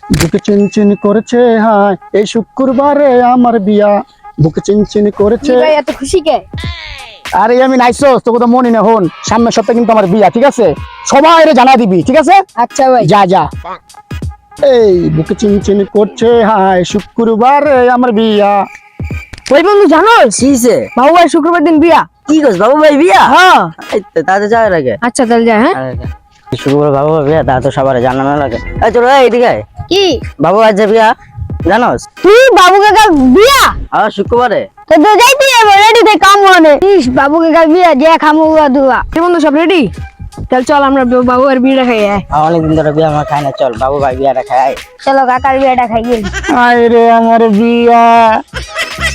বুকে চিনচিন করেছে হায় এই শুক্রবারে আমার বিয়া বুকে চিনচিন করেছে। ভাই এত খুশি কে? আরে আমি নাইছো তোকে তো মনে না হন সামনের সপ্তাহে কিন্তু আমার বিয়া, ঠিক আছে? সবাই জানা দিবি, ঠিক আছে? আচ্ছা ভাই। যা যা। এই বুকে চিনচিন করছে হায় শুক্রবারে আমার বিয়া। ওই বন্ধু জানো কিসে? বাবু ভাই শুক্রবার দিন বিয়া। কি করছ বাবু ভাই বিয়া? হ্যাঁ এই তো তাতে যাওয়ার আগে আচ্ছা তাহলে যাই। হ্যাঁ শুরু করে বাবু ভাই বিয়া তা তো সবার জানানো লাগে। এই চলো এইদিকে আয়। কি বাবু ভাই যে বিয়া জানোস? তুই বাবু কাকার বিয়া? আর শুক্রবারে তো তো যাইতে হবে, রেডি থেকে কাম মনে ইস বাবু কাকার বিয়া যে খামু দুয়া। এই বন্ধু সব রেডি? তাহলে চল আমরা বাবু আর বিয়েটা খাই। অনেকদিন ধরে বিয়া আমার খাই না, চল বাবু ভাই বিয়াটা খাই আয়। চলো কাকার বিয়েটা খাই গেলি। আয় রে আমার বিয়া,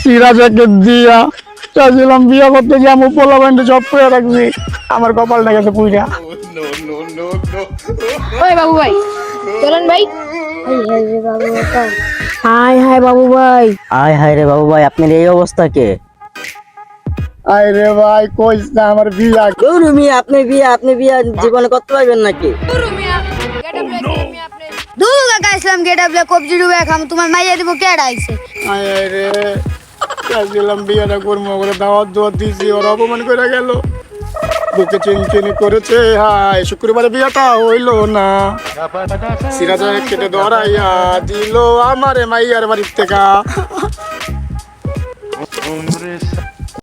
সিরাজাকে দিয়া চাইছিলাম বিয়া করতে যে আমি পোলা ব্যান্ডে জব করে রাখবি, আমার কপালটা গেছে পুইরা। ওই বাবু ভাই চলেন ভাই। হাই হাই বাবু ভাই। আয় হায় রে বাবু ভাই আপনার এই অবস্থা কে? আয় রে ভাই কইস না আমার বিয়া। গৌরু মিয়া আপনি বিয়া জীবনে করতে পারবেন নাকি? দুলু কাকা ইসলাম গেট আপলে কবজি ডুবে খাম তোমার মাইয়া দিব কেডা আইছে। আয় রে চাইছিলাম বিয়াটা করবো করে দাওয়াত দোয়াত দিয়েছি, ওরা অপমান করে গেল। বুকে চিনচিনি করেছে হায় শুক্রবারে বিয়াটা হইলো না। সিরাজা কেটে ধরাইয়া দিল আমারে মাইয়ার বাড়ির থেকে।